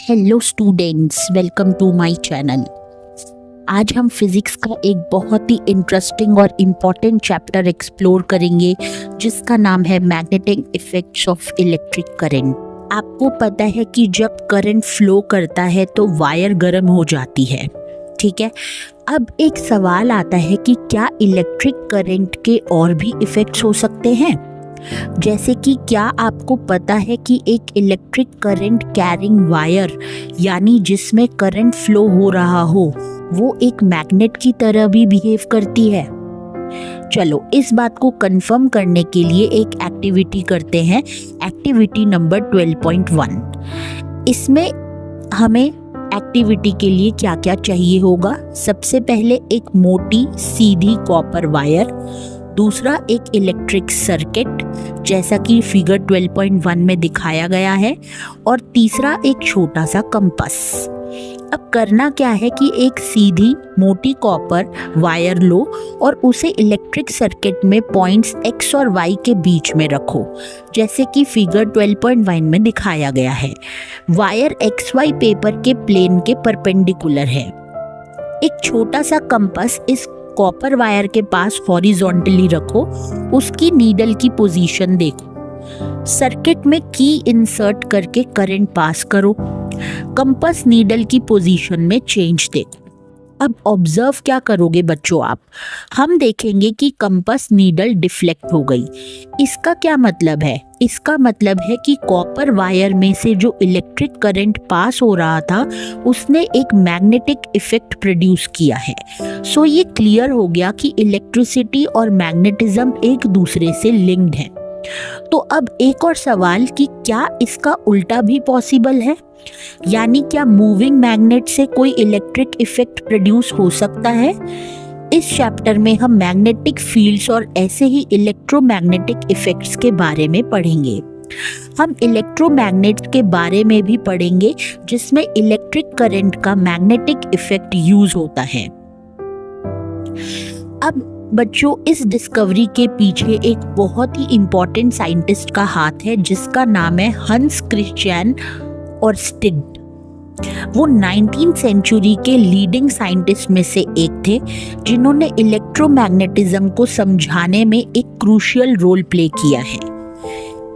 Hello students, welcome to my channel. आज हम physics का एक बहुत ही इंटरेस्टिंग और इम्पॉर्टेंट चैप्टर एक्सप्लोर करेंगे जिसका नाम है magnetic effects of electric current. आपको पता है कि जब करंट फ्लो करता है तो वायर गर्म हो जाती है, ठीक है। अब एक सवाल आता है कि क्या इलेक्ट्रिक करंट के और भी इफेक्ट्स हो सकते हैं, जैसे कि क्या आपको पता है कि एक इलेक्ट्रिक करंट कैरिंग वायर यानी जिसमें करंट फ्लो हो रहा हो वो एक मैग्नेट की तरह भी बिहेव करती है। चलो इस बात को कंफर्म करने के लिए एक एक्टिविटी करते हैं, एक्टिविटी नंबर 12.1। इसमें हमें एक्टिविटी के लिए क्या क्या चाहिए होगा। सबसे पहले एक मोटी सीधी कॉपर वायर, दूसरा एक इलेक्ट्रिक सर्किट जैसा कि फिगर 12.1 में दिखाया गया है, और तीसरा एक छोटा सा कंपास। अब करना क्या है कि एक सीधी मोटी कॉपर वायर लो और उसे इलेक्ट्रिक सर्किट में पॉइंट्स x और y के बीच में रखो, जैसे कि फिगर 12.1 में दिखाया गया है। वायर XY पेपर के प्लेन के परपेंडिकुलर है। एक छोटा सा कंपास इस कॉपर वायर के पास हॉरिजॉन्टली रखो, उसकी नीडल की पोजीशन देखो, सर्किट में की इंसर्ट करके करंट पास करो, कंपास नीडल की पोजीशन में चेंज देखो। अब ऑब्जर्व क्या करोगे बच्चों आप, हम देखेंगे कि कंपास नीडल डिफ्लेक्ट हो गई। इसका क्या मतलब है? इसका मतलब है कि कॉपर वायर में से जो इलेक्ट्रिक करंट पास हो रहा था उसने एक मैग्नेटिक इफेक्ट प्रोड्यूस किया है। सो ये क्लियर हो गया कि इलेक्ट्रिसिटी और मैग्नेटिज्म एक दूसरे से लिंक्ड है। तो अब एक और सवाल कि क्या इसका उल्टा भी पॉसिबल है, यानी क्या मूविंग मैग्नेट से कोई इलेक्ट्रिक इफेक्ट प्रोड्यूस हो सकता है? इस चैप्टर में हम मैग्नेटिक फील्ड्स और ऐसे ही इलेक्ट्रोमैग्नेटिक इफेक्ट्स के बारे में पढ़ेंगे। हम इलेक्ट्रोमैग्नेट्स के बारे में भी पढ़ेंगे जिसमें इलेक्ट्रिक करंट का मैग्नेटिक इफेक्ट यूज होता है। अब बच्चों, इस डिस्कवरी के पीछे एक बहुत ही इम्पोर्टेंट साइंटिस्ट का हाथ है जिसका नाम है हंस क्रिश्चियन ओरस्टेड। वो 19th सेंचुरी के लीडिंग साइंटिस्ट में से एक थे जिन्होंने इलेक्ट्रोमैग्नेटिज्म को समझाने में एक क्रूशियल रोल प्ले किया है।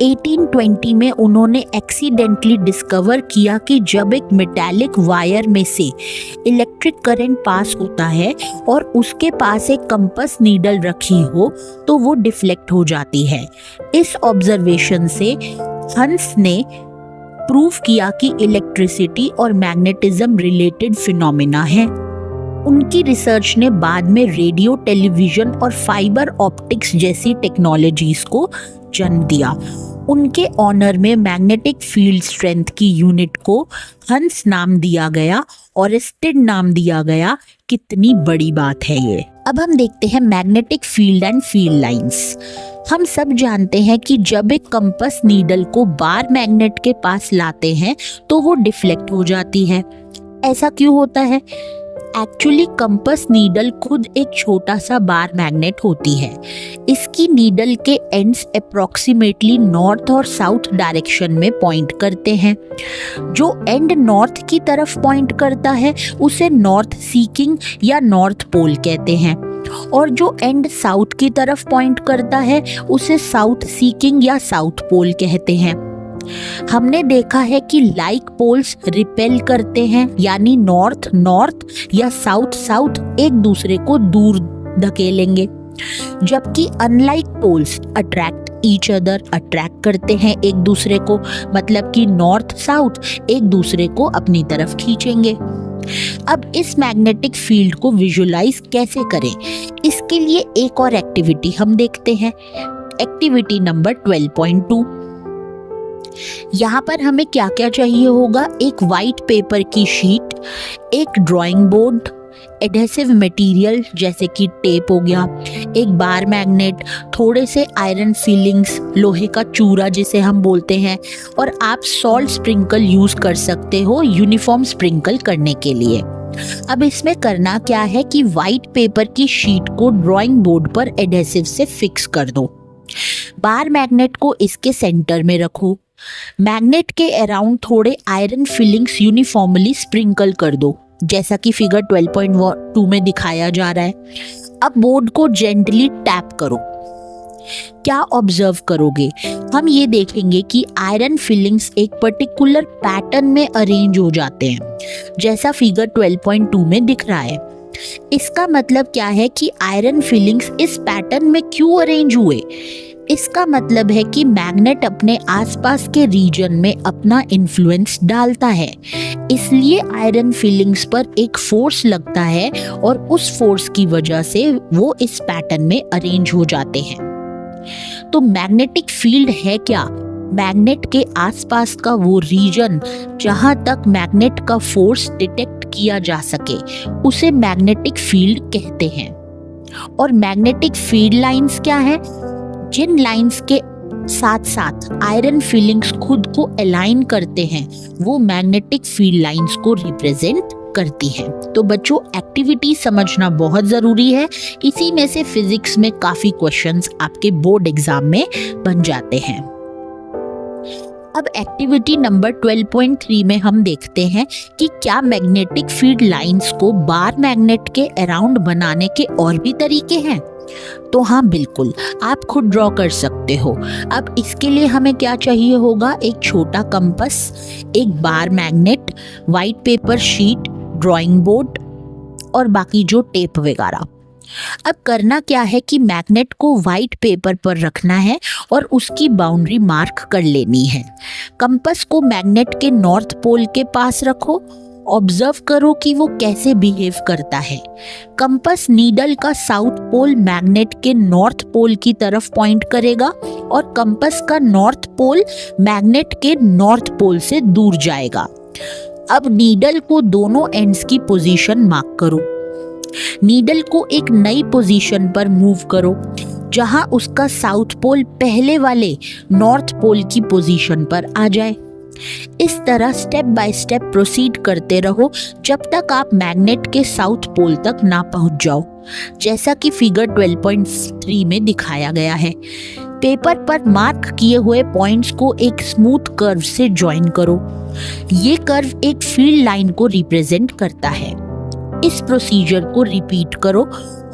1820 में उन्होंने एक्सीडेंटली डिस्कवर किया कि जब एक मेटालिक वायर में से इलेक्ट्रिक करंट पास होता है और उसके पास एक कंपास नीडल रखी हो तो वो डिफ्लेक्ट हो जाती है। इस ऑब्जर्वेशन से हंस ने प्रूव किया कि इलेक्ट्रिसिटी और मैग्नेटिज्म रिलेटेड फिनोमेना है। उनकी रिसर्च ने बाद में रेडियो, टेलीविजन और फाइबर ऑप्टिक्स जैसी टेक्नोलॉजीज को जन्म दिया। उनके ऑनर में मैग्नेटिक फील्ड स्ट्रेंथ की यूनिट को हंस नाम दिया गया और ओरस्टेड नाम दिया गया। कितनी बड़ी बात है ये। अब हम देखते हैं magnetic field and field lines. हम सब जानते हैं कि जब एक कंपास नीडल को बार मैग्नेट के पास लाते हैं तो वो डिफ्लेक्ट हो जाती है। ऐसा क्यों होता है? एक्चुअली कंपास नीडल खुद एक छोटा सा बार मैग्नेट होती है। इसकी नीडल के एंड्स अप्रोक्सीमेटली नॉर्थ और साउथ डायरेक्शन में पॉइंट करते हैं। जो एंड नॉर्थ की तरफ पॉइंट करता है उसे नॉर्थ सीकिंग या नॉर्थ पोल कहते हैं, और जो एंड साउथ की तरफ पॉइंट करता है उसे साउथ सीकिंग या साउथ पोल कहते हैं। हमने देखा है कि लाइक पोल्स रिपेल करते हैं, यानी नॉर्थ नॉर्थ या साउथ साउथ एक दूसरे को दूर धकेलेंगे, जबकि unlike poles attract each other, attract करते हैं एक दूसरे को, मतलब कि नॉर्थ साउथ एक दूसरे को अपनी तरफ खींचेंगे। अब इस मैग्नेटिक फील्ड को विजुलाइज कैसे करें, इसके लिए एक और एक्टिविटी हम देखते हैं, एक्टिविटी नंबर 12.2। यहाँ पर हमें क्या क्या चाहिए होगा? एक वाइट पेपर की शीट, एक ड्राइंग बोर्ड, एडहेसिव मटेरियल जैसे कि टेप हो गया, एक बार मैग्नेट, थोड़े से आयरन फीलिंग्स, लोहे का चूरा जिसे हम बोलते हैं, और आप सॉल्ट स्प्रिंकल यूज कर सकते हो यूनिफॉर्म स्प्रिंकल करने के लिए। अब इसमें करना क्या है कि वाइट पेपर की शीट को ड्राइंग बोर्ड पर एडहेसिव से फिक्स कर दो। बार मैग्नेट को इसके सेंटर में रखो, मैग्नेट के अराउंड थोड़े आयरन फिलिंग्स यूनिफॉर्मली स्प्रिंकल कर दो, जैसा कि फिगर 12.2 में दिखाया जा रहा है। अब बोर्ड को जेंटली टैप करो। क्या ऑब्जर्व करोगे? हम ये देखेंगे कि आयरन फिलिंग्स एक पर्टिकुलर पैटर्न में अरेंज हो जाते हैं, जैसा फिगर 12.2 में दिख रहा है। इसका मतलब क्या है कि आयरन फिलिंग्स इस पैटर्न में क्यों अरेंज हुए? इसका मतलब है कि मैग्नेट अपने आसपास के रीजन में अपना इन्फ्लुएंस डालता है, इसलिए आयरन फिलिंग्स पर एक फोर्स लगता है और उस फोर्स की वजह से वो इस पैटर्न में अरेंज हो जाते हैं। तो मैग्नेटिक फील्ड है क्या? मैग्नेट के आसपास का वो रीजन जहां तक मैग्नेट का फोर्स डिटेक्ट किया जा सके, उसे मैग्नेटिक फील्ड कहते हैं। और मैग्नेटिक फील्ड लाइंस क्या है? जिन लाइंस के साथ साथ आयरन फीलिंग्स खुद को अलाइन करते हैं, वो मैग्नेटिक फील्ड लाइंस को रिप्रेजेंट करती हैं। तो बच्चों, एक्टिविटी समझना बहुत जरूरी है। इसी में से फिजिक्स में काफी क्वेश्चंस आपके बोर्ड एग्जाम में बन जाते हैं। अब एक्टिविटी नंबर 12.3 में हम देखते हैं कि क्या मैग्नेटिक फील्ड लाइंस को बार मैग्नेट के अराउंड बनाने के और भी तरीके हैं? तो हाँ, बिल्कुल, आप खुद ड्रॉ कर सकते हो। अब इसके लिए हमें क्या चाहिए होगा? एक छोटा कंपास, एक bar magnet, white paper sheet, drawing board और बाकी जो टेप वगैरह। अब करना क्या है कि मैग्नेट को व्हाइट पेपर पर रखना है और उसकी बाउंड्री मार्क कर लेनी है। कंपास को मैग्नेट के नॉर्थ पोल के पास रखो। ऑब्जर्व करो कि वो कैसे बिहेव करता है। कंपास नीडल का साउथ पोल मैग्नेट के नॉर्थ पोल की तरफ पॉइंट करेगा और कंपास का नॉर्थ पोल मैग्नेट के नॉर्थ पोल से दूर जाएगा। अब नीडल को दोनों एंड्स की पोजीशन मार्क करो। नीडल को एक नई पोजीशन पर मूव करो, जहां उसका साउथ पोल पहले वाले नॉर्थ पोल की पोजीशन पर आ जाए। इस तरह स्टेप बाय स्टेप प्रोसीड करते रहो जब तक आप मैग्नेट के साउथ पोल तक ना पहुंच जाओ, जैसा कि फिगर 12.3 में दिखाया गया है। पेपर पर मार्क किए हुए पॉइंट्स को एक स्मूथ कर्व से ज्वाइन करो। ये कर्व एक फील्ड लाइन को रिप्रेजेंट करता है। इस प्रोसीजर को रिपीट करो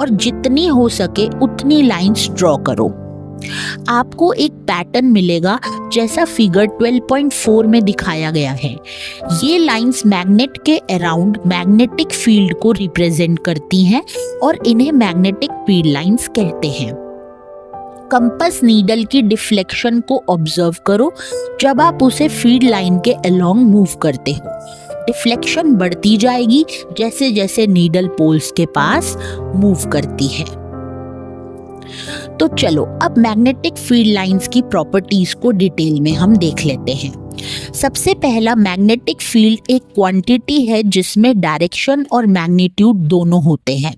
और जितनी हो सके उतनी लाइंस ड्रॉ करो। आपको एक पैटर्न मिलेगा, जैसा फिगर 12.4 में दिखाया गया है। ये लाइंस मैग्नेट के अराउंड मैग्नेटिक फील्ड को रिप्रेजेंट करती हैं और इन्हें मैग्नेटिक फील्ड लाइंस कहते हैं। कंपास नीडल की डिफ्लेक्शन को ऑब्जर्व करो जब आप उसे फील्ड लाइन के अलोंग मूव करते हो। डिफ्लेक्शन बढ़ती जाएगी जैसे जैसे नीडल पोल्स के पास मूव करती है। तो चलो, अब मैग्नेटिक फील्ड लाइंस की प्रॉपर्टीज को डिटेल में हम देख लेते हैं। सबसे पहला, मैग्नेटिक फील्ड एक क्वांटिटी है जिसमें डायरेक्शन और मैग्नीट्यूड दोनों होते हैं।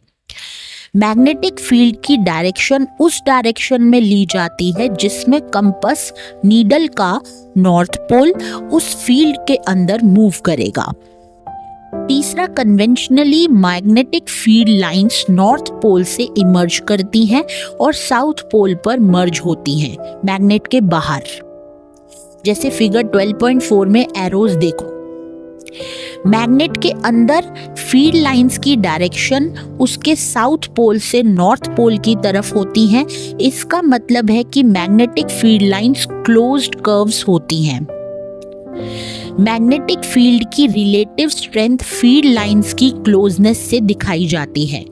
मैग्नेटिक फील्ड की डायरेक्शन उस डायरेक्शन में ली जाती है जिसमें कंपास नीडल का नॉर्थ पोल उस फील्ड के अंदर मूव करेगा। तीसरा, conventionally magnetic field lines north pole से इमर्ज करती हैं और साउथ पोल पर मर्ज होती हैं मैग्नेट के बाहर, जैसे फिगर 12.4 में एरोज देखो। मैग्नेट के अंदर फील्ड लाइंस की डायरेक्शन उसके साउथ पोल से नॉर्थ पोल की तरफ होती हैं। इसका मतलब है कि magnetic field lines closed curves होती हैं। मैग्नेटिक फील्ड की रिलेटिव स्ट्रेंथ फील्ड लाइंस की क्लोजनेस से दिखाई जाती है।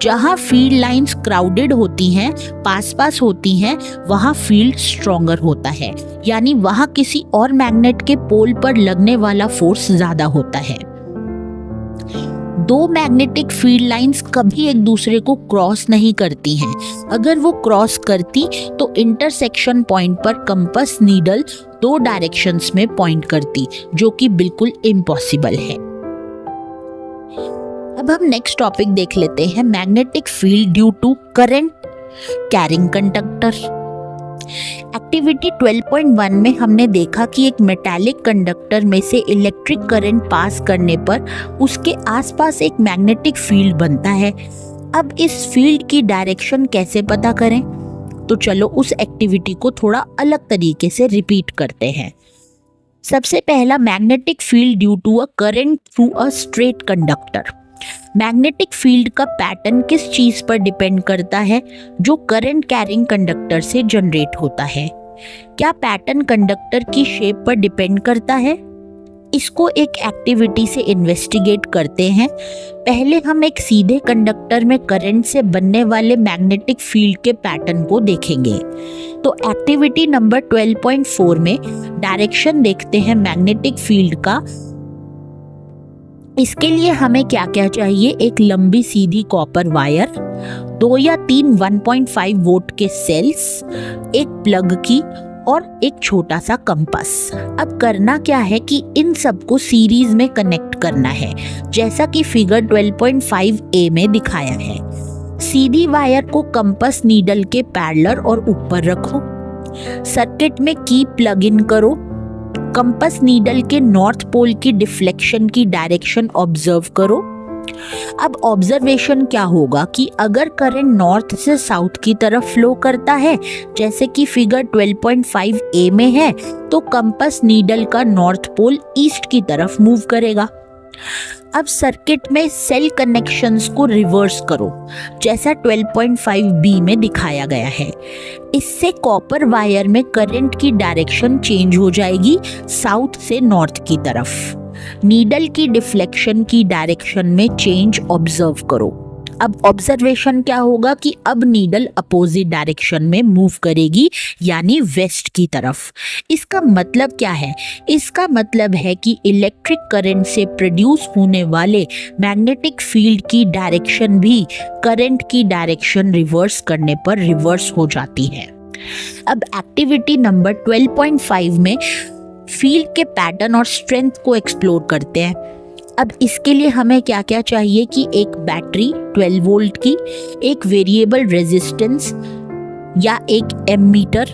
जहां फील्ड लाइंस क्राउडेड होती हैं, पास पास होती हैं, वहां फील्ड स्ट्रॉन्गर होता है, यानी वहां किसी और मैग्नेट के पोल पर लगने वाला फोर्स ज्यादा होता है। दो मैग्नेटिक फील्ड लाइंस कभी एक दूसरे को क्रॉस नहीं करती हैं। अगर वो क्रॉस करती तो इंटरसेक्शन पॉइंट पर कंपास नीडल दो डायरेक्शंस में पॉइंट करती, जो कि बिल्कुल इम्पॉसिबल है। अब हम नेक्स्ट टॉपिक देख लेते हैं, magnetic field due to current carrying conductor. Activity 12.1 में हमने देखा कि एक मेटालिक कंडक्टर में से इलेक्ट्रिक करंट पास करने पर उसके आसपास एक मैग्नेटिक फील्ड बनता है। अब इस फील्ड की डायरेक्शन कैसे पता करें? तो चलो उस एक्टिविटी को थोड़ा अलग तरीके से रिपीट करते हैं। सबसे पहला, magnetic field due to a current through a straight conductor. Magnetic field का पैटर्न किस चीज पर डिपेंड करता है? जो करंट कैरिंग कंडक्टर से जनरेट होता है। क्या पैटर्न कंडक्टर की शेप पर डिपेंड करता है? इसको एक एक्टिविटी से इन्वेस्टिगेट करते हैं। पहले हम एक सीधे कंडक्टर में करंट से बनने वाले मैग्नेटिक फील्ड के पैटर्न को देखेंगे। तो एक्टिविटी नंबर 12.4 में डायरेक्शन देखते हैं मैग्नेटिक फील्ड का। इसके लिए हमें क्या क्या चाहिए? एक लंबी सीधी कॉपर वायर, 2 या 3 1.5 वोल्ट के सेल्स, एक प्लग की और एक छोटा सा कंपास। अब करना क्या है कि इन सबको सीरीज में कनेक्ट करना है, जैसा कि फिगर 12.5a में दिखाया है। सीधी वायर को कंपास नीडल के पैरेलल और ऊपर रखो। सर्किट में की प्लग इन करो। कंपास नीडल के नॉर्थ पोल की डिफ्लेक्शन की डायरेक्शन ऑब्जर्व करो। अब ऑब्जर्वेशन क्या होगा कि अगर करंट नॉर्थ से साउथ की तरफ फ्लो करता है, जैसे कि फिगर 12.5a में है, तो कंपास नीडल का नॉर्थ पोल ईस्ट की तरफ मूव करेगा। अब सर्किट में सेल कनेक्शंस को रिवर्स करो, जैसा 12.5b में दिखाया गया है। इससे कॉपर वायर में करंट की डायरेक्शन चेंज हो जाएगी साउथ से नॉर्थ की तरफ। नीडल की डिफ्लेक्शन की डायरेक्शन में चेंज ऑब्जर्व करो। अब ऑब्जर्वेशन क्या होगा कि अब नीडल अपोजिट डायरेक्शन में मूव करेगी, यानी वेस्ट की तरफ। इसका मतलब क्या है? इसका मतलब है कि इलेक्ट्रिक करंट से प्रोड्यूस होने वाले मैग्नेटिक फील्ड की डायरेक्शन भी करंट की डायरेक्शन रिवर्स करने पर रिवर्स हो जाती है। अब एक्टिविटी नंबर 12.5 में फील्ड के पैटर्न और स्ट्रेंथ को एक्सप्लोर करते हैं। अब इसके लिए हमें क्या क्या चाहिए कि एक बैटरी 12 वोल्ट की, एक वेरिएबल रेजिस्टेंस या एक एमीटर,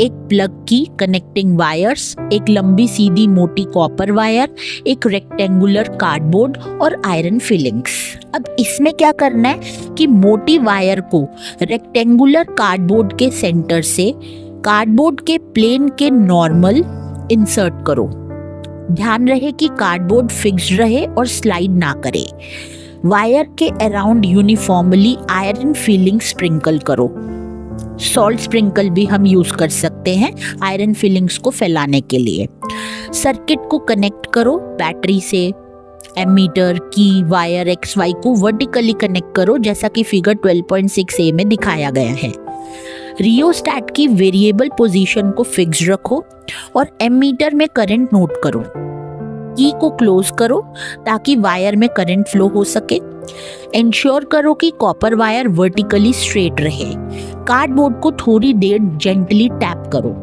एक प्लग की कनेक्टिंग वायर्स, एक लंबी सीधी मोटी कॉपर वायर, एक रेक्टेंगुलर कार्डबोर्ड और आयरन फिलिंग्स। अब इसमें क्या करना है कि मोटी वायर को रेक्टेंगुलर कार्डबोर्ड के सेंटर से कार्डबोर्ड के प्लेन के नॉर्मल इंसर्ट करो। ध्यान रहे कि कार्डबोर्ड फिक्स्ड रहे और स्लाइड ना करे। वायर के around uniformly iron filling sprinkle करो। सॉल्ट स्प्रिंकल भी हम यूज कर सकते हैं आयरन फिलिंग्स को फैलाने के लिए। सर्किट को कनेक्ट करो बैटरी से। एमीटर, की, वायर XY को वर्टिकली कनेक्ट करो, जैसा कि फिगर 12.6a में दिखाया गया है। रियोस्टैट की वेरिएबल पोजीशन को फिक्स रखो और एमीटर में करंट नोट करो। की को क्लोज करो ताकि वायर में करंट फ्लो हो सके। इंश्योर करो कि कॉपर वायर वर्टिकली स्ट्रेट रहे। कार्डबोर्ड को थोड़ी देर जेंटली टैप करो।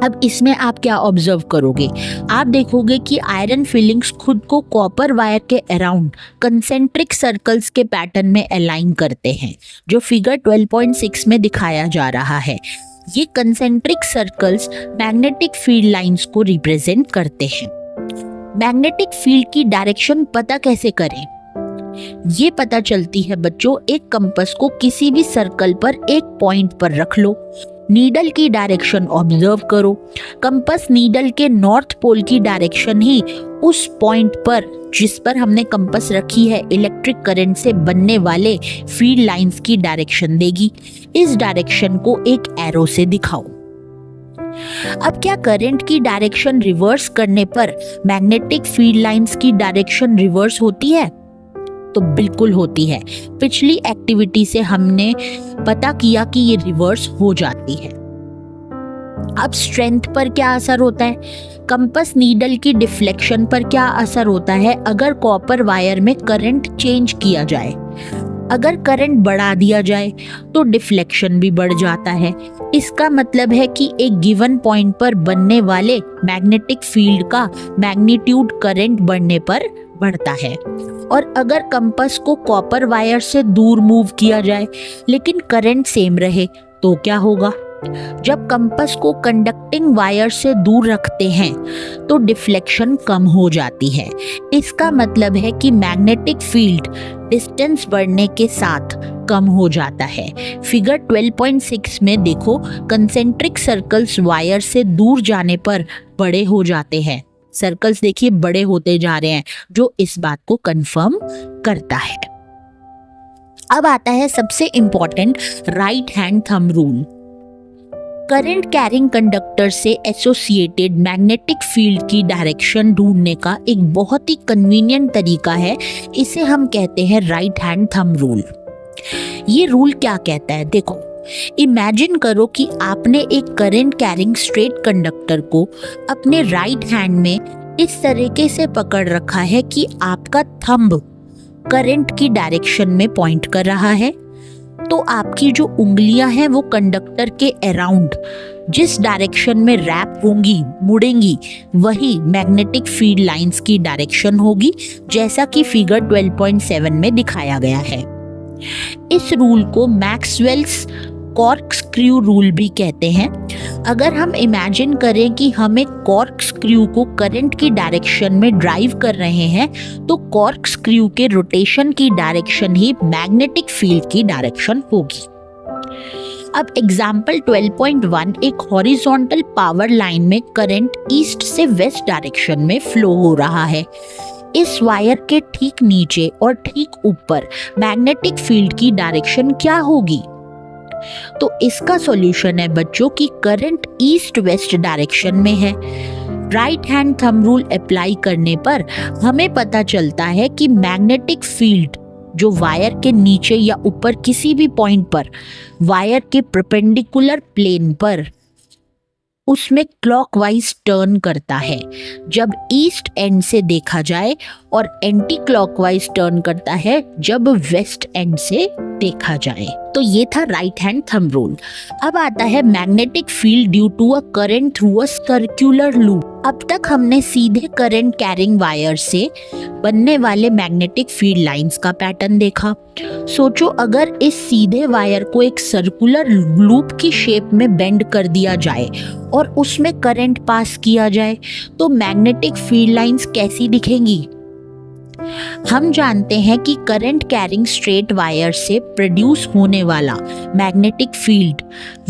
अब इसमें आप क्या ऑब्जर्व करोगे? आप देखोगे कि आयरन फिलिंग्स खुद को कॉपर वायर के अराउंड कंसेंट्रिक सर्कल्स के पैटर्न में अलाइन करते हैं, जो फिगर 12.6 में दिखाया जा रहा है। ये concentric circles magnetic field lines को रिप्रेजेंट करते हैं। मैग्नेटिक फील्ड की डायरेक्शन पता कैसे करें? ये पता चलती है बच्चों, एक कंपास को किसी भी सर्कल पर एक पॉइंट पर रख लो। नीडल की डायरेक्शन ऑब्जर्व करो। कंपास नीडल के नॉर्थ पोल की डायरेक्शन ही उस पॉइंट पर जिस पर हमने कंपास रखी है इलेक्ट्रिक करंट से बनने वाले फील्ड लाइंस की डायरेक्शन देगी। इस डायरेक्शन को एक एरो से दिखाओ। अब क्या करंट की डायरेक्शन रिवर्स करने पर मैग्नेटिक फील्ड लाइंस की डायरेक्शन रिवर्स होती है? तो बिल्कुल होती है। पिछली एक्टिविटी से हमने पता किया कि ये रिवर्स हो जाती है। अब स्ट्रेंथ पर क्या असर होता है? कंपास नीडल की डिफ्लेक्शन पर क्या असर होता है अगर कॉपर वायर में करंट चेंज किया जाए? अगर करंट बढ़ा दिया जाए तो डिफ्लेक्शन भी बढ़ जाता है। इसका मतलब है कि एक गिवन पॉइंट पर बनने वाले मैग्नेटिक फील्ड का मैग्नीट्यूड करंट बढ़ने पर बढ़ता है। और अगर कंपास को कॉपर वायर से दूर मूव किया जाए लेकिन करंट सेम रहे तो क्या होगा? जब कंपास को कंडक्टिंग वायर से दूर रखते हैं तो डिफ्लेक्शन कम हो जाती है। इसका मतलब है कि मैग्नेटिक फील्ड डिस्टेंस बढ़ने के साथ कम हो जाता है। फिगर 12.6 में देखो, कंसेंट्रिक सर्कल्स वायर से दूर जाने पर बड़े हो जाते हैं। सर्कल्स देखिए बड़े होते जा रहे हैं, जो इस बात को कंफर्म करता है। अब आता है सबसे important right hand thumb rule. Current carrying conductor से एसोसिएटेड मैग्नेटिक फील्ड की डायरेक्शन ढूंढने का एक बहुत ही कन्वीनियंट तरीका है। इसे हम कहते हैं राइट हैंड थंब रूल। ये रूल क्या कहता है, देखो, इमेजिन करो कि आपने एक करंट कैरिंग स्ट्रेट कंडक्टर को अपने राइट हैंड में इस तरीके से पकड़ रखा है कि आपका थंब करंट की डायरेक्शन में पॉइंट कर रहा है। तो आपकी जो उंगलियां हैं वो कंडक्टर के अराउंड जिस डायरेक्शन में रैप होंगी, मुड़ेंगी, वही मैग्नेटिक फील्ड लाइंस की डायरेक्शन होगी, जैसा कि फिगर 12.7 में दिखाया गया है। इस रूल को मैक्सवेल्स कॉर्क स्क्रू रूल भी कहते हैं। अगर हम इमेजिन करें कि हम एक कॉर्क स्क्रू को करंट की डायरेक्शन में ड्राइव कर रहे हैं, तो कॉर्क स्क्रू के रोटेशन की डायरेक्शन ही मैग्नेटिक फील्ड की डायरेक्शन होगी। अब एग्जाम्पल 12.1, एक हॉरिजॉन्टल पावर लाइन में करंट ईस्ट से वेस्ट डायरेक्शन में फ्लो हो रहा है। इस वायर के ठीक नीचे और ठीक ऊपर मैग्नेटिक फील्ड की डायरेक्शन क्या होगी? तो इसका सॉल्यूशन है बच्चों कि करंट ईस्ट वेस्ट डायरेक्शन में है। Right hand thumb rule apply करने पर हमें पता चलता है कि मैग्नेटिक फील्ड जो वायर के नीचे या ऊपर किसी भी पॉइंट पर वायर के परपेंडिकुलर प्लेन पर उसमें क्लॉकवाइज टर्न करता है जब ईस्ट एंड से देखा जाए, और एंटी क्लॉकवाइज टर्न करता है जब वेस्ट एंड से देखा जाए। तो ये था राइट हैंड थंब रूल। अब आता है magnetic field due to a current through a circular loop. अब तक हमने सीधे करंट कैरिंग वायर से बनने वाले मैग्नेटिक फील्ड लाइंस का पैटर्न देखा। सोचो अगर इस सीधे वायर को एक सर्कुलर लूप की शेप में बेंड कर दिया जाए और उसमें करंट पास किया जाए, तो मैग्नेटिक फील्ड लाइंस कैसी दिखेंगी? हम जानते हैं कि करंट कैरिंग स्ट्रेट वायर से प्रोड्यूस होने वाला मैग्नेटिक फील्ड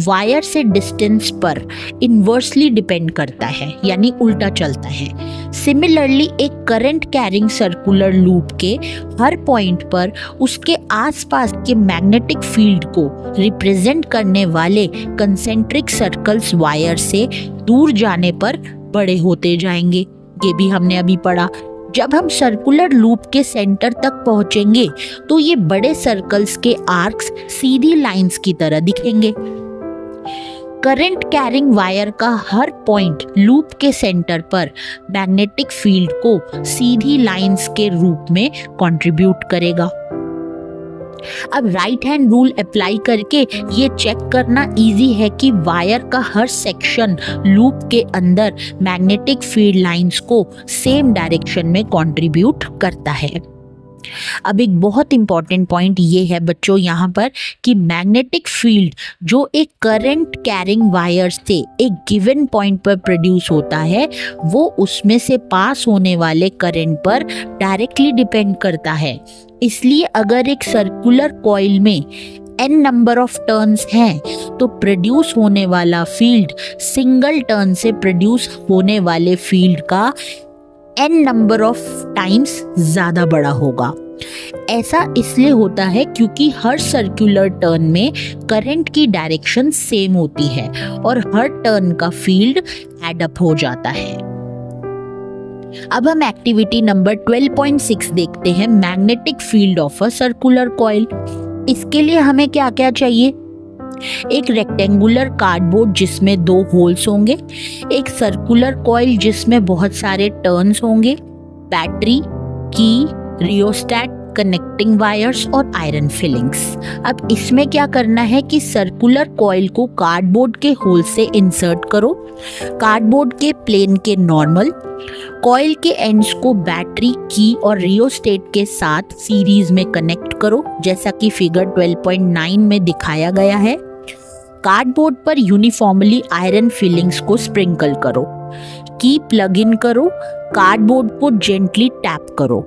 वायर से डिस्टेंस पर इन्वर्सली डिपेंड करता है, यानी उल्टा चलता है। सिमिलरली एक करंट कैरिंग सर्कुलर लूप के हर पॉइंट पर उसके आसपास के मैग्नेटिक फील्ड को रिप्रेजेंट करने वाले कंसेंट्रिक सर्कल्स वायर से दूर जाने पर बड़े होते जाएंगे। ये भी हमने अभी पढ़ा। जब हम सर्कुलर लूप के सेंटर तक पहुंचेंगे तो ये बड़े सर्कल्स के आर्क्स सीधी लाइंस की तरह दिखेंगे। करंट कैरिंग वायर का हर पॉइंट लूप के सेंटर पर मैग्नेटिक फील्ड को सीधी लाइंस के रूप में कंट्रीब्यूट करेगा। अब राइट हैंड रूल अप्लाई करके ये चेक करना इजी है कि वायर का हर सेक्शन लूप के अंदर मैग्नेटिक फील्ड लाइंस को सेम डायरेक्शन में कंट्रीब्यूट करता है। अब एक बहुत इंपॉर्टेंट पॉइंट ये है बच्चों यहाँ पर कि मैग्नेटिक फील्ड जो एक करंट कैरिंग वायर से एक गिवन पॉइंट पर प्रोड्यूस होता है, वो उसमें से पास होने वाले करंट पर डायरेक्टली डिपेंड करता है। इसलिए अगर एक सर्कुलर कॉइल में n नंबर ऑफ टर्न्स हैं तो प्रोड्यूस होने वाला फील्ड सिंगल टर्न से प्रोड्यूस होने वाले फील्ड का n नंबर ऑफ टाइम्स ज़्यादा बड़ा होगा। ऐसा इसलिए होता है क्योंकि हर सर्कुलर टर्न में करंट की डायरेक्शन सेम होती है और हर टर्न का फील्ड एड अप हो जाता है। अब हम एक्टिविटी नंबर 12.6 देखते हैं, magnetic field of a circular coil. इसके लिए हमें क्या क्या चाहिए? एक रेक्टेंगुलर कार्डबोर्ड जिसमें 2 होल्स होंगे, एक सर्कुलर कॉइल जिसमें बहुत सारे टर्न्स होंगे, बैटरी, की, रियोस्टैट, कनेक्टिंग वायर्स और आयरन फिलिंग्स। अब इसमें क्या करना है कि सर्कुलर कॉइल को कार्डबोर्ड के होल से इंसर्ट करो, कार्डबोर्ड के प्लेन के नॉर्मल, कॉइल के एंड्स को बैटरी, की और रियोस्टेट के साथ सीरीज में कनेक्ट करो, जैसा कि फिगर 12.9 में दिखाया गया है। कार्डबोर्ड पर यूनिफॉर्मली आयरन फिलिंग्स को स्प्रिंकल करो। की प्लग इन करो, कार्डबोर्ड को जेंटली टैप करो।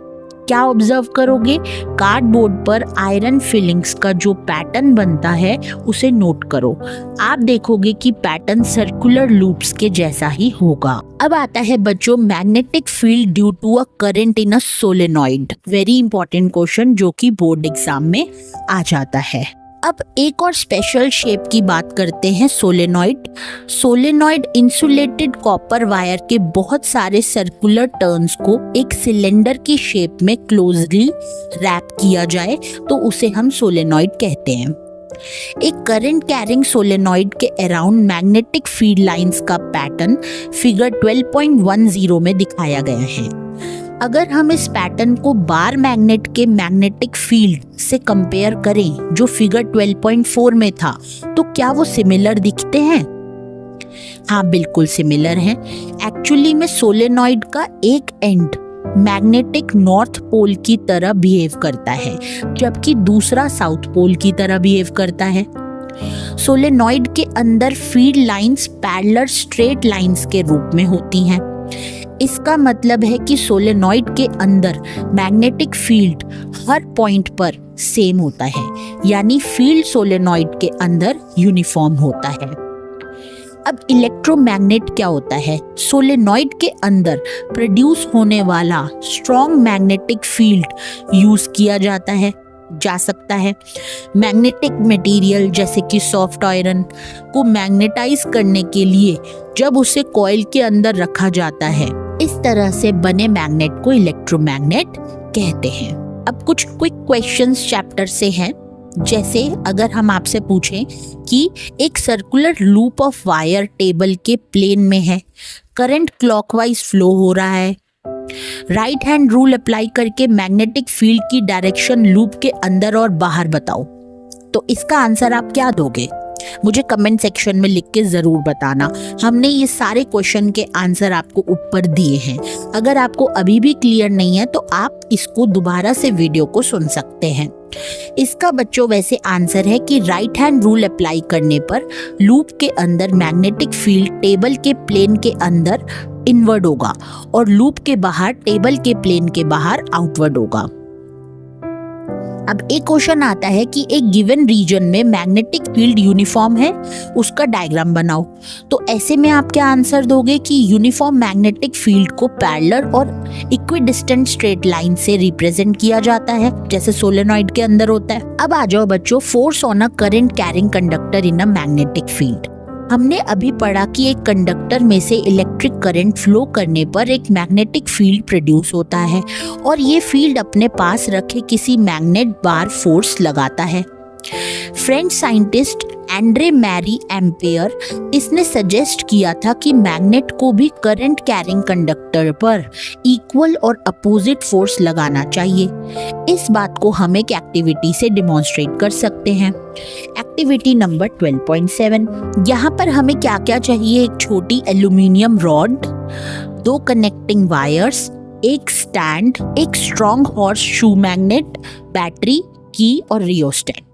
क्या ऑब्जर्व करोगे? कार्डबोर्ड पर आयरन फिलिंग्स का जो पैटर्न बनता है उसे नोट करो। आप देखोगे कि पैटर्न सर्कुलर लूप्स के जैसा ही होगा। अब आता है बच्चों magnetic field due to a current in a solenoid. Very important question जो कि बोर्ड एग्जाम में आ जाता है। अब एक और स्पेशल शेप की बात करते हैं, solenoid. Solenoid insulated copper wire के बहुत सारे सर्कुलर टर्न्स को एक सिलेंडर की शेप में क्लोजली रैप किया जाए तो उसे हम सोलेनॉइड कहते हैं। एक करंट कैरिंग सोलेनॉइड के अराउंड मैग्नेटिक फील्ड लाइंस का पैटर्न फिगर 12.10 में दिखाया गया है। अगर हम इस पैटर्न को बार मैग्नेट के मैग्नेटिक फील्ड से कंपेयर करें जो फिगर 12.4 में था, तो क्या वो सिमिलर दिखते हैं? हाँ, बिल्कुल सिमिलर हैं। एक्चुअली में सोलेनॉइड का एक एंड मैग्नेटिक नॉर्थ पोल की तरह बिहेव करता है, जबकि दूसरा साउथ पोल की तरह बिहेव करता है। सोलेनॉइड के अंदर field lines parallel straight lines के रूप में होती हैं। इसका मतलब है कि सोलेनॉइड के अंदर मैग्नेटिक फील्ड हर पॉइंट पर सेम होता है, यानी फील्ड सोलेनॉइड के अंदर यूनिफॉर्म होता है। अब इलेक्ट्रोमैग्नेट क्या होता है? सोलेनॉइड के अंदर प्रोड्यूस होने वाला स्ट्रॉन्ग मैग्नेटिक फील्ड यूज किया जा सकता है। मैग्नेटिक मटेरियल जैसे कि सॉफ्ट आयरन को मैग्नेटाइज करने के लिए जब उसे कॉइल के अंदर रखा जाता है, इस तरह से बने मैग्नेट को इलेक्ट्रोमैग्नेट कहते हैं। अब कुछ क्विक क्वेश्चंस चैप्टर से हैं, जैसे अगर हम आपसे पूछें कि एक circular loop of wire table के प्लेन में है, करंट क्लॉकवाइज फ्लो हो रहा है, राइट हैंड रूल अप्लाई करके मैग्नेटिक फील्ड की डायरेक्शन लूप के अंदर और बाहर बताओ, तो इसका आंसर आप क्या दोगे? मुझे कमेंट सेक्शन में लिख के जरूर बताना। हमने ये सारे क्वेश्चन के आंसर आपको ऊपर दिए हैं। अगर आपको अभी भी क्लियर नहीं है तो आप इसको दोबारा से वीडियो को सुन सकते हैं। इसका बच्चों वैसे आंसर है कि राइट हैंड रूल अप्लाई करने पर लूप के अंदर मैग्नेटिक फील्ड टेबल के प्लेन के अंदर इनवर्ड होगा और लूप के बाहर टेबल के प्लेन के बाहर आउटवर्ड होगा। अब एक क्वेश्चन आता है कि एक गिवन रीजन में मैग्नेटिक फील्ड यूनिफॉर्म है, उसका डायग्राम बनाओ। तो ऐसे में आप क्या आंसर दोगे कि यूनिफॉर्म मैग्नेटिक फील्ड को पैरेलल और इक्विडिस्टेंट स्ट्रेट लाइन से रिप्रेजेंट किया जाता है, जैसे सोलेनॉइड के अंदर होता है। अब आ जाओ बच्चों, force on a current carrying conductor in a magnetic field. हमने अभी पढ़ा कि एक कंडक्टर में से इलेक्ट्रिक करंट फ्लो करने पर एक मैग्नेटिक फील्ड प्रोड्यूस होता है और ये फील्ड अपने पास रखे किसी मैग्नेट बार फोर्स लगाता है। French scientist Andre Marie Ampere इसने सजेस्ट किया था कि मैग्नेट को भी करंट कैरिंग कंडक्टर पर इक्वल और अपोजिट फोर्स लगाना चाहिए। इस बात को हम एक एक्टिविटी से डिमॉन्स्ट्रेट कर सकते हैं। एक्टिविटी नंबर 12.7, यहाँ पर हमें क्या क्या चाहिए? एक छोटी एल्यूमिनियम रॉड, 2 कनेक्टिंग वायर्स, एक स्टैंड, एक strong horse shoe magnet, battery, की और रियोस्टेट।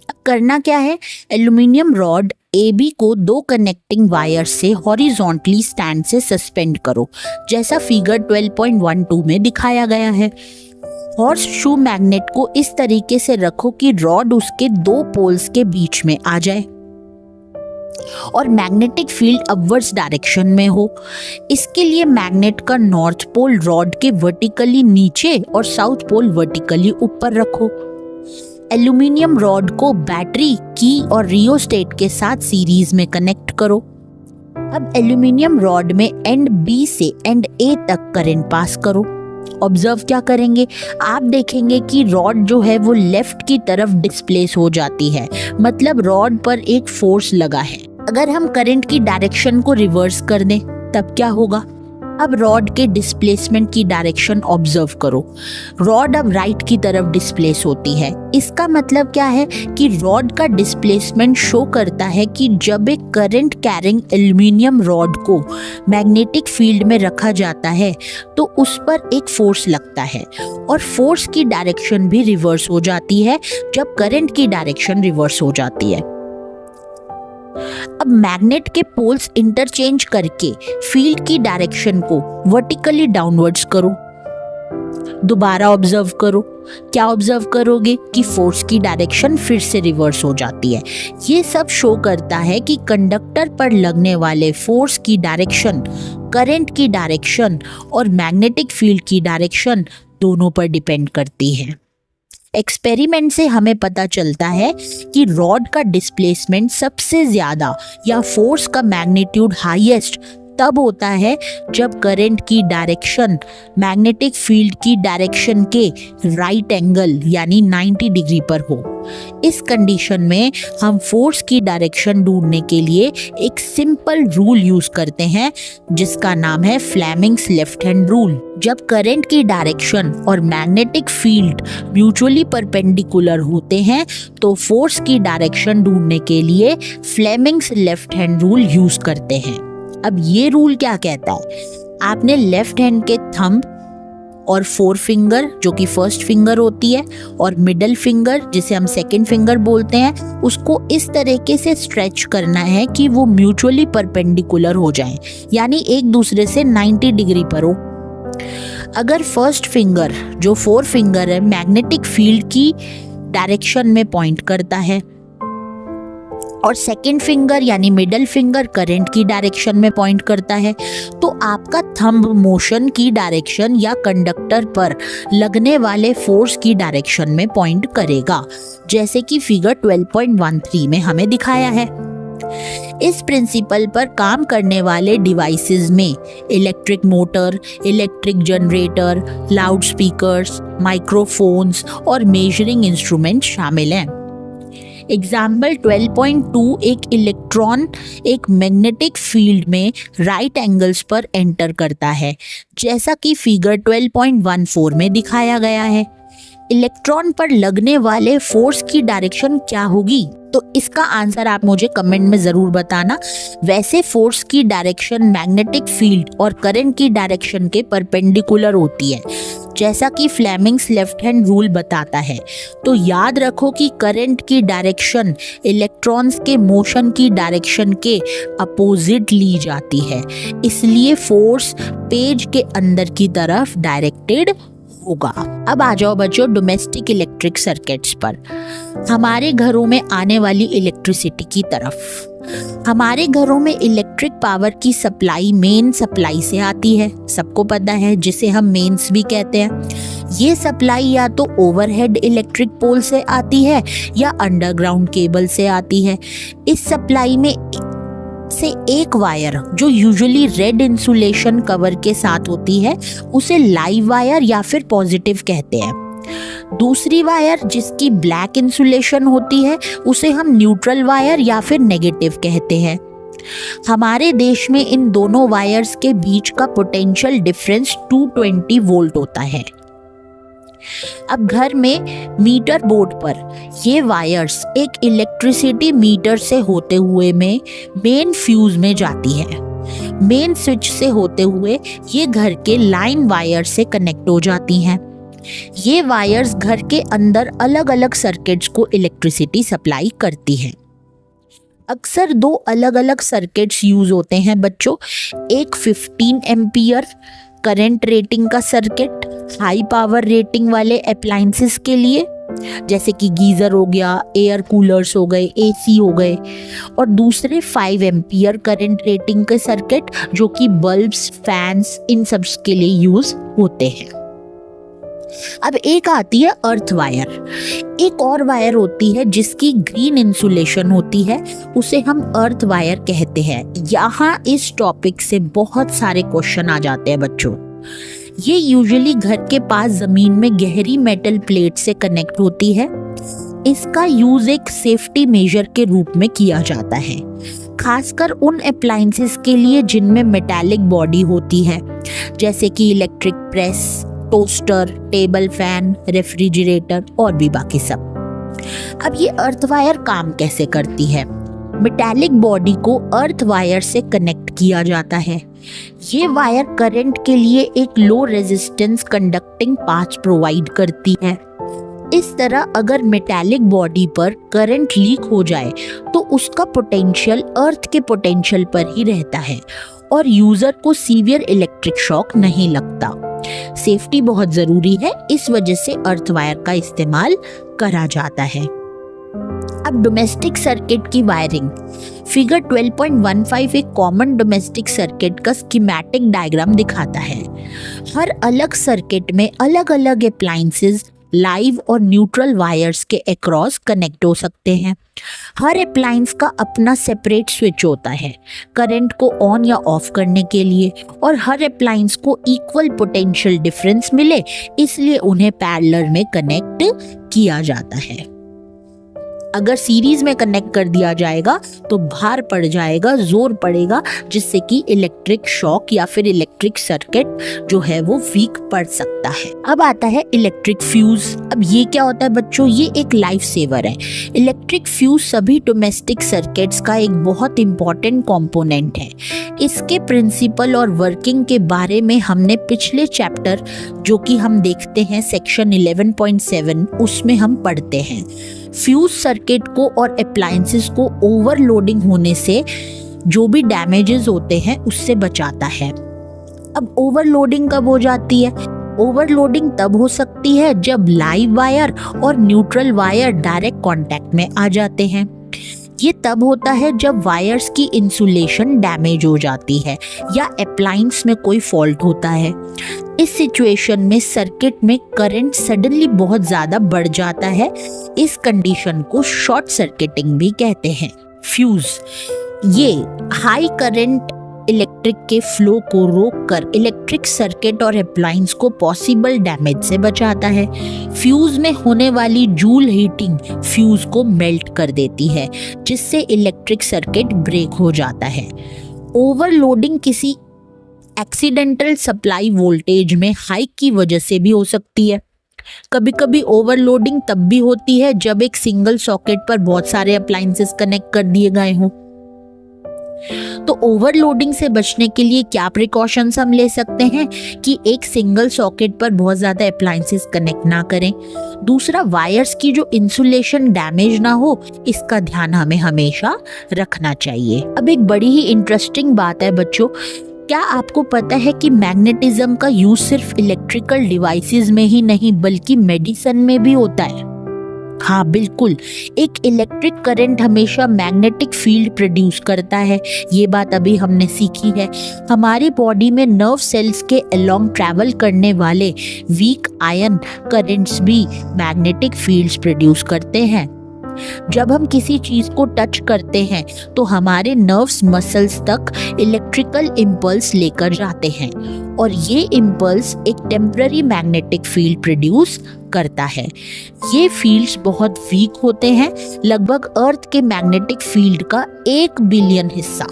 अब करना क्या है? एल्यूमिनियम रॉड AB को 2 कनेक्टिंग वायर से हॉरिजॉन्टली स्टैंड से सस्पेंड करो, जैसा फिगर 12.12 में दिखाया गया है। हॉर्स शू मैग्नेट को इस तरीके से रखो कि रॉड उसके 2 पोल्स के बीच में आ जाए और मैग्नेटिक फील्ड अपवर्ड्स डायरेक्शन में हो। इसके लिए मैग्नेट का नॉर्थ पोल रॉड के वर्टिकली नीचे और साउथ पोल वर्टिकली ऊपर रखो। एल्यूमिनियम रॉड को बैटरी, की और रियोस्टेट के साथ सीरीज में कनेक्ट करो। अब एल्यूमिनियम रॉड में एंड B से एंड A तक करंट पास करो। ऑब्जर्व क्या करेंगे? आप देखेंगे कि रॉड जो है वो लेफ्ट की तरफ डिस्प्लेस हो जाती है, मतलब रॉड पर एक फोर्स लगा है। अगर हम करंट की डायरेक्शन को रिवर्स कर दें तब क्या होगा? अब रॉड के डिस्प्लेसमेंट की डायरेक्शन ऑब्जर्व करो। रॉड अब राइट की तरफ डिस्प्लेस होती है। इसका मतलब क्या है कि रॉड का डिस्प्लेसमेंट शो करता है कि जब एक करंट कैरिंग एल्यूमिनियम रॉड को मैग्नेटिक फील्ड में रखा जाता है तो उस पर एक फोर्स लगता है और फोर्स की डायरेक्शन भी रिवर्स हो जाती है जब करंट की डायरेक्शन रिवर्स हो जाती है। अब मैग्नेट के पोल्स इंटरचेंज करके फील्ड की डायरेक्शन को वर्टिकली डाउनवर्ड्स करो। दोबारा ऑब्जर्व करो, क्या ऑब्जर्व करोगे कि फोर्स की डायरेक्शन फिर से रिवर्स हो जाती है। ये सब शो करता है कि कंडक्टर पर लगने वाले फोर्स की डायरेक्शन करंट की डायरेक्शन और मैग्नेटिक फील्ड की डायरेक्शन दोनों पर डिपेंड करती है। एक्सपेरिमेंट से हमें पता चलता है कि रॉड का डिस्प्लेसमेंट सबसे ज्यादा या फोर्स का मैग्नीट्यूड हाईएस्ट तब होता है जब करंट की डायरेक्शन मैग्नेटिक फील्ड की डायरेक्शन के राइट एंगल यानी 90 डिग्री पर हो। इस कंडीशन में हम फोर्स की डायरेक्शन ढूंढने के लिए एक सिंपल रूल यूज करते हैं जिसका नाम है फ्लेमिंग्स लेफ्ट हैंड रूल। जब करंट की डायरेक्शन और मैग्नेटिक फील्ड म्यूचुअली परपेंडिकुलर होते हैं तो फोर्स की डायरेक्शन ढूंढने के लिए Fleming's left hand rule use करते हैं। अब ये रूल क्या कहता है, आपने लेफ्ट हैंड के थंब और फोर फिंगर जो कि फर्स्ट फिंगर होती है और मिडल फिंगर जिसे हम सेकंड फिंगर बोलते हैं उसको इस तरीके से स्ट्रेच करना है कि वो म्यूचुअली परपेंडिकुलर हो जाएं, यानी एक दूसरे से 90 डिग्री पर हो। अगर फर्स्ट फिंगर जो फोर फिंगर है मैग्नेटिक फील्ड की डायरेक्शन में पॉइंट करता है और सेकंड फिंगर यानी मिडल फिंगर करंट की डायरेक्शन में पॉइंट करता है, तो आपका थंब मोशन की डायरेक्शन या कंडक्टर पर लगने वाले फोर्स की डायरेक्शन में पॉइंट करेगा, जैसे कि फिगर 12.13 में हमें दिखाया है। इस प्रिंसिपल पर काम करने वाले डिवाइसेस में electric motor, electric generator, loud speakers, microphones और मेजरिंग इंस्ट्रूमेंट शामिल हैं। एग्जाम्पल 12.2 एक इलेक्ट्रॉन एक मैग्नेटिक फील्ड में राइट एंगल्स पर एंटर करता है, जैसा कि फिगर 12.14 में दिखाया गया है। इलेक्ट्रॉन पर लगने वाले फोर्स की डायरेक्शन क्या होगी, तो इसका आंसर आप मुझे कमेंट में जरूर बताना। वैसे फोर्स की डायरेक्शन मैग्नेटिक फील्ड और करंट की डायरेक्शन के परपेंडिकुलर होती है, जैसा कि फ्लेमिंग्स लेफ्ट हैंड रूल बताता है। तो याद रखो कि करंट की डायरेक्शन इलेक्ट्रॉन्स के मोशन की डायरेक्शन के अपोजिट ली जाती है, इसलिए फोर्स पेज के अंदर की तरफ डायरेक्टेड होगा। अब आ जाओ बच्चों डोमेस्टिक इलेक्ट्रिक सर्किट्स पर, हमारे घरों में आने वाली इलेक्ट्रिसिटी की तरफ। हमारे घरों में इलेक्ट्रिक पावर की सप्लाई मेन सप्लाई से आती है, सबको पता है, जिसे हम मेंस भी कहते हैं। ये सप्लाई या तो ओवरहेड इलेक्ट्रिक पोल से आती है या अंडरग्राउंड केबल से आती है। इस सप्लाई में से एक वायर जो यूजुअली रेड इंसुलेशन कवर के साथ होती है उसे लाइव वायर या फिर पॉजिटिव कहते हैं। दूसरी वायर जिसकी ब्लैक इंसुलेशन होती है उसे हम न्यूट्रल वायर या फिर नेगेटिव कहते हैं। हमारे देश में इन दोनों वायर्स के बीच का पोटेंशियल डिफरेंस 220 वोल्ट होता है। अब घर में मीटर बोर्ड पर ये वायर्स एक इलेक्ट्रिसिटी मीटर से होते हुए में मेन फ्यूज में जाती है। मेन स्विच से होते हुए ये घर के लाइन वायर से कनेक्ट हो जाती हैं। ये वायर्स घर के अंदर अलग अलग सर्किट्स को इलेक्ट्रिसिटी सप्लाई करती है। अक्सर दो अलग अलग सर्किट्स यूज होते हैं बच्चों, एक 15 एम्पियर करंट रेटिंग का सर्किट हाई पावर रेटिंग वाले अप्लायंसेस के लिए, जैसे कि गीजर हो गया, एयर कूलर्स हो गए, एसी हो गए, और दूसरे 5 एम्पियर करंट रेटिंग के सर्किट जो कि बल्ब्स, फैंस, इन सब के लिए यूज होते हैं। अब एक आती है अर्थ वायर, एक और वायर होती है जिसकी ग्रीन इंसुलेशन होती है, उसे हम अर्थ वायर कहते हैं। यहाँ इस टॉपिक से बहुत सारे क्वेश्चन आ जाते हैं बच्चों। ये यूजुअली घर के पास जमीन में गहरी मेटल प्लेट से कनेक्ट होती है। इसका यूज एक सेफ्टी मेजर के रूप में किया जाता है, खासकर उन अप्लायंसेस के लिए जिनमें मेटालिक बॉडी होती है, जैसे कि electric press, toaster, table fan, refrigerator और भी बाकी सब। अब ये अर्थ वायर काम कैसे करती है? मेटालिक बॉडी को अर्थ वायर से कनेक्ट किया जाता है। ये वायर करंट के लिए एक low resistance conducting path provide करती है। इस तरह अगर मेटालिक बॉडी पर करंट लीक हो जाए तो उसका पोटेंशियल अर्थ के पोटेंशियल पर ही रहता है और यूजर को सीवियर इलेक्ट्रिक शॉक नहीं लगता। सेफ्टी बहुत जरूरी है, इस वजह से अर्थ वायर का इस्तेमाल करा जाता है। अब डोमेस्टिक सर्किट की वायरिंग। फिगर 12.15 एक कॉमन डोमेस्टिक सर्किट का स्कीमेटिक डायग्राम दिखाता है। हर अलग सर्किट में अलग अलग अप्लायंसेस लाइव और न्यूट्रल वायर्स के अक्रॉस कनेक्ट हो सकते हैं। हर अप्लायंस का अपना सेपरेट स्विच होता है करंट को ऑन या ऑफ करने के लिए, और हर अप्लायंस को इक्वल पोटेंशियल डिफरेंस मिले इसलिए उन्हें पैरेलल में कनेक्ट किया जाता है। अगर सीरीज में कनेक्ट कर दिया जाएगा तो भार पड़ जाएगा, जोर पड़ेगा, जिससे कि इलेक्ट्रिक शॉक या फिर इलेक्ट्रिक सर्किट जो है वो वीक पड़ सकता है। अब आता है इलेक्ट्रिक फ्यूज। अब ये क्या होता है बच्चों, ये एक लाइफ सेवर है। इलेक्ट्रिक फ्यूज सभी डोमेस्टिक सर्किट्स का एक बहुत इंपॉर्टेंट कंपोनेंट है। इसके प्रिंसिपल और वर्किंग के बारे में हमने पिछले चैप्टर जो कि हम देखते हैं सेक्शन 11.7 उसमें हम पढ़ते हैं। फ्यूज सर्किट को और अप्लायंसेस को ओवरलोडिंग होने से जो भी डैमेजेस होते हैं उससे बचाता है। अब ओवरलोडिंग कब हो जाती है? ओवरलोडिंग तब हो सकती है जब लाइव वायर और न्यूट्रल वायर डायरेक्ट कांटेक्ट में आ जाते हैं। ये तब होता है जब वायर्स की इंसुलेशन डैमेज हो जाती है या अप्लायंस में कोई फॉल्ट होता है। इस सिचुएशन में सर्किट में करंट सडनली बहुत ज्यादा बढ़ जाता है। इस कंडीशन को शॉर्ट सर्किटिंग भी कहते हैं। फ्यूज ये हाई करंट इलेक्ट्रिक के फ्लो को रोककर इलेक्ट्रिक सर्किट और अप्लायंस को पॉसिबल डैमेज से बचाता है। फ्यूज में होने वाली जूल हीटिंग फ्यूज को मेल्ट कर देती है जिससे इलेक्ट्रिक सर्किट ब्रेक हो जाता है। ओवरलोडिंग किसी एक्सीडेंटल सप्लाई वोल्टेज में हाइक की वजह से भी हो सकती है। कभी कभी ओवरलोडिंग तब भी होती है जब एक सिंगल सॉकेट पर बहुत सारे अप्लायंसेस कनेक्ट कर दिए गए हों। तो ओवरलोडिंग से बचने के लिए क्या प्रिकॉशंस हम ले सकते हैं कि एक सिंगल सॉकेट पर बहुत ज्यादा अप्लायंसेस कनेक्ट ना करें। दूसरा, वायर्स की जो इंसुलेशन डैमेज ना हो इसका ध्यान हमें हमेशा रखना चाहिए। अब एक बड़ी ही इंटरेस्टिंग बात है बच्चों, क्या आपको पता है कि मैग्नेटिज्म का यूज सिर्फ इलेक्ट्रिकल डिवाइसेस में ही नहीं बल्कि मेडिसिन में भी होता है? हाँ बिल्कुल, एक इलेक्ट्रिक करंट हमेशा मैग्नेटिक फील्ड प्रोड्यूस करता है। ये बात अभी हमने सीखी है। हमारी बॉडी में नर्व सेल्स के अलोंग ट्रैवल करने वाले वीक आयन करंट्स भी मैग्नेटिक फील्ड्स प्रोड्यूस करते हैं। जब हम किसी चीज को टच करते हैं तो हमारे नर्व्स मसल्स तक इलेक्ट्रिकल इम्पल्स लेकर जाते हैं और ये इम्पल्स एक टेम्पररी मैग्नेटिक फील्ड प्रोड्यूस करता है। ये फील्ड्स बहुत वीक होते हैं, लगभग अर्थ के मैग्नेटिक फील्ड का 1 बिलियन हिस्सा।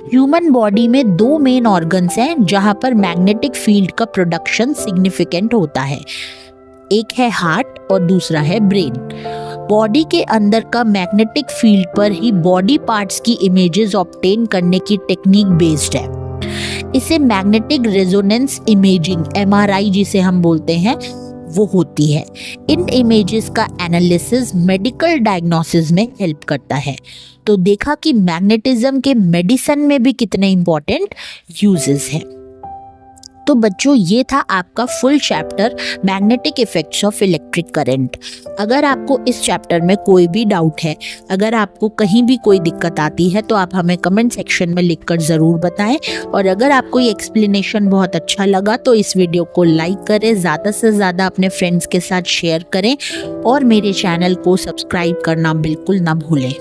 ह्यूमन बॉडी में 2 मेन ऑर्गन्स हैं जहां पर मैग्नेटिक फील्ड का प्रोडक्शन सिग्निफिकेंट होता है। एक है हार्ट और दूसरा है ब्रेन। बॉडी के अंदर का मैग्नेटिक फील्ड पर ही बॉडी पार्ट्स की इमेजेस ऑब्टेन करने की टेक्निक बेस्ड है। इसे मैग्नेटिक रेजोनेंस इमेजिंग MRI जिसे हम बोलते हैं वो होती है। इन इमेजेस का एनालिसिस मेडिकल डायग्नोसिस में हेल्प करता है। तो देखा कि मैग्नेटिज्म के मेडिसिन में भी कितने इंपॉर्टेंट यूजेस हैं। तो बच्चों ये था आपका full chapter magnetic effects of electric current. अगर आपको इस चैप्टर में कोई भी डाउट है, अगर आपको कहीं भी कोई दिक्कत आती है तो आप हमें कमेंट सेक्शन में लिखकर ज़रूर बताएं। और अगर आपको ये एक्सप्लेनेशन बहुत अच्छा लगा तो इस वीडियो को लाइक करें, ज़्यादा से ज़्यादा अपने फ्रेंड्स के साथ शेयर करें और मेरे चैनल को सब्सक्राइब करना बिल्कुल ना भूलें।